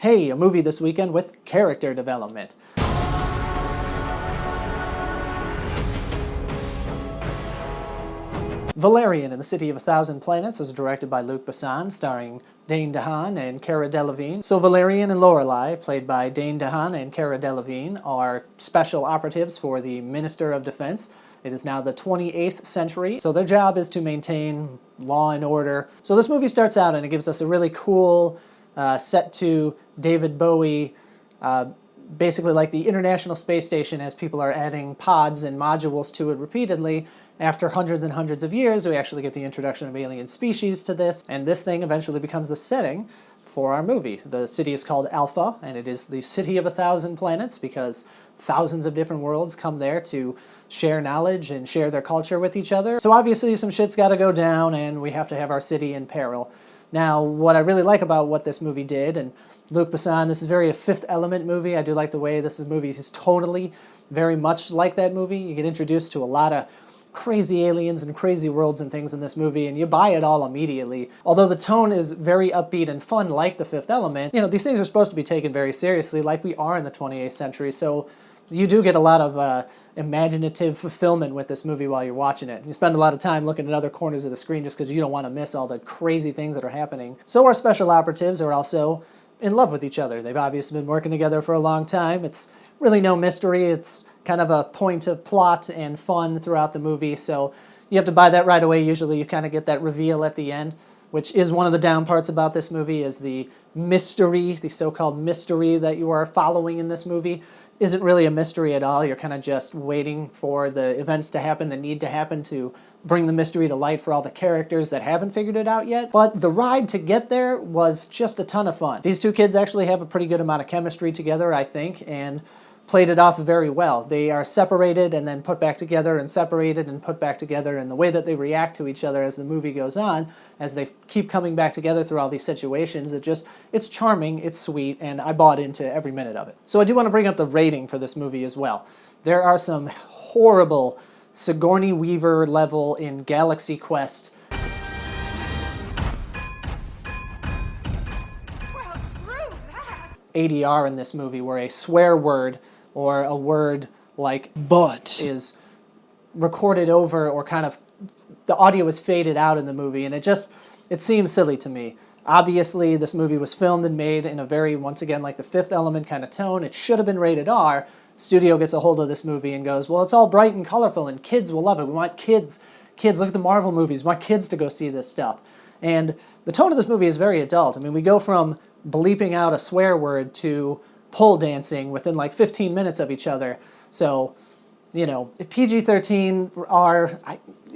Hey, a movie this weekend with character development. Valerian and The City of a Thousand Planets was directed by Luc Besson, starring Dane DeHaan and Cara Delevingne. So Valerian and Laureline, played by Dane DeHaan and Cara Delevingne, are special operatives for the Minister of Defense. It is now the 28th century, so their job is to maintain law and order. So this movie starts out and it gives us a really cool set to David Bowie, basically like the International Space Station, as people are adding pods and modules to it repeatedly. After hundreds and hundreds of years, we actually get the introduction of alien species to this, and this thing eventually becomes the setting for our movie. The city is called Alpha, and it is the city of 1,000 planets because thousands of different worlds come there to share knowledge and share their culture with each other. So obviously some shit's gotta go down, and we have to have our city in peril. Now, what I really like about what this movie did, and Luc Besson, this is very a Fifth Element movie. I do like the way this movie is totally very much like that movie. You get introduced to a lot of crazy aliens and crazy worlds and things in this movie, and you buy it all immediately. Although the tone is very upbeat and fun like The Fifth Element, you know, these things are supposed to be taken very seriously like we are in the 28th century, so you do get a lot of imaginative fulfillment with this movie while you're watching it. You spend a lot of time looking at other corners of the screen just because you don't want to miss all the crazy things that are happening. So our special operatives are also in love with each other. They've obviously been working together for a long time. It's really no mystery. It's kind of a point of plot and fun throughout the movie, so you have to buy that right away. Usually you kind of get that reveal at the end, which is one of the down parts about this movie, is the mystery, the so-called mystery that you are following in this movie isn't really a mystery at all. You're kind of just waiting for the events to happen that need to happen to bring the mystery to light for all the characters that haven't figured it out yet. But the ride to get there was just a ton of fun. These two kids actually have a pretty good amount of chemistry together, I think, and played it off very well. They are separated and then put back together and separated and put back together, and the way that they react to each other as the movie goes on, as they keep coming back together through all these situations, it's charming, it's sweet, and I bought into every minute of it. So I do want to bring up the rating for this movie as well. There are some horrible Sigourney Weaver level in Galaxy Quest ADR in this movie, where a swear word or a word like "but" is recorded over, or kind of the audio is faded out in the movie, and it seems silly to me. Obviously, this movie was filmed and made in a very, once again, like The Fifth Element kind of tone. It should have been rated R. Studio gets a hold of this movie and goes, well, it's all bright and colorful, and kids will love it. We want kids. Kids, look at the Marvel movies. We want kids to go see this stuff. And the tone of this movie is very adult. I mean, we go from bleeping out a swear word to pole dancing within like 15 minutes of each other. So, you know, PG-13 R,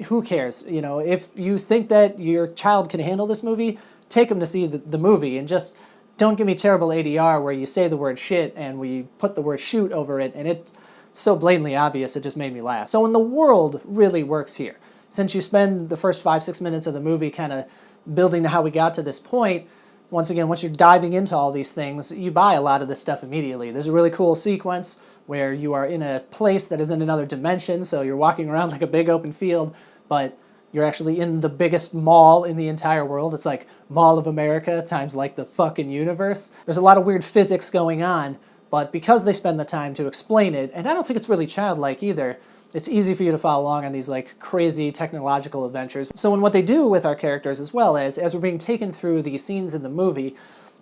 who cares? You know, if you think that your child can handle this movie, take them to see the movie, and just don't give me terrible ADR where you say the word shit and we put the word shoot over it, and it's so blatantly obvious it just made me laugh. So when the world really works here, since you spend the first 5-6 minutes of the movie kind of building to how we got to this point, once again, once you're diving into all these things, you buy a lot of this stuff immediately. There's a really cool sequence where you are in a place that is in another dimension, so you're walking around like a big open field, but you're actually in the biggest mall in the entire world. It's like Mall of America times like the fucking universe. There's a lot of weird physics going on, but because they spend the time to explain it, and I don't think it's really childlike either, it's easy for you to follow along on these like crazy technological adventures. So when what they do with our characters, as well as we're being taken through the scenes in the movie,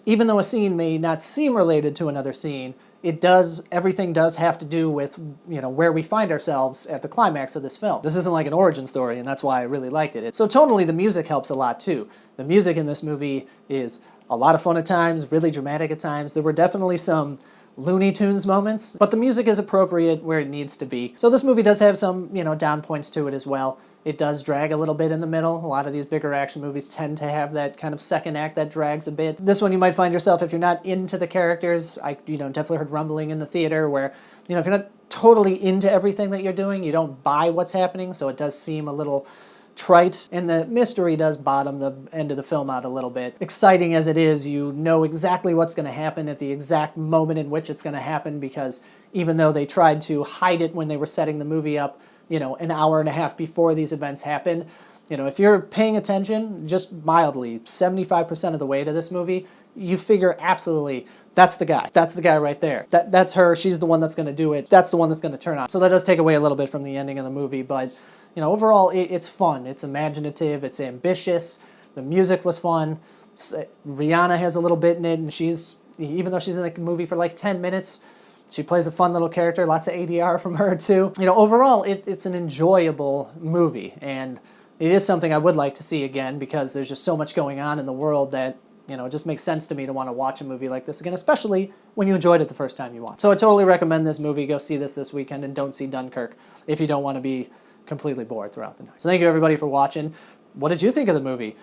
even though a scene may not seem related to another scene, everything does have to do with, you know, where we find ourselves at the climax of this film. This isn't like an origin story, and that's why I really liked it. So tonally, the music helps a lot too. The music in this movie is a lot of fun at times, really dramatic at times. There were definitely some Looney Tunes moments, but the music is appropriate where it needs to be. So this movie does have some, you know, down points to it as well. It does drag a little bit in the middle. A lot of these bigger action movies tend to have that kind of second act that drags a bit. This one you might find yourself, if you're not into the characters, I definitely heard rumbling in the theater where, you know, if you're not totally into everything that you're doing, you don't buy what's happening, so it does seem a little trite, and the mystery does bottom the end of the film out a little bit. Exciting as it is, you know exactly what's going to happen at the exact moment in which it's going to happen, because even though they tried to hide it when they were setting the movie up, you know, an hour and a half before these events happen, You know, if you're paying attention just mildly, 75% of the way to this movie, you figure absolutely that's the guy. That's the guy right there. That's her. She's the one that's going to do it. That's the one that's going to turn on. So that does take away a little bit from the ending of the movie, but you know, overall it's fun. It's imaginative. It's ambitious. The music was fun. Rihanna has a little bit in it, and she's, even though she's in the movie for like 10 minutes, she plays a fun little character. Lots of ADR from her too. You know, overall it's an enjoyable movie, and it is something I would like to see again because there's just so much going on in the world that, you know, it just makes sense to me to want to watch a movie like this again, especially when you enjoyed it the first time you watched. So I totally recommend this movie. Go see this weekend, and don't see Dunkirk if you don't want to be completely bored throughout the night. So thank you everybody for watching. What did you think of the movie?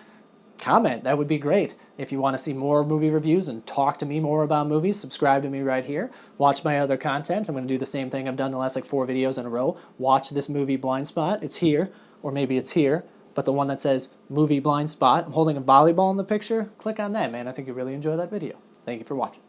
Comment, that would be great. If you want to see more movie reviews and talk to me more about movies, subscribe to me right here. Watch my other content. I'm going to do the same thing I've done the last like 4 videos in a row. Watch this movie Blind Spot. It's here, or maybe it's here, but the one that says movie Blind Spot, I'm holding a volleyball in the picture. Click on that, man. I think you'll really enjoy that video. Thank you for watching.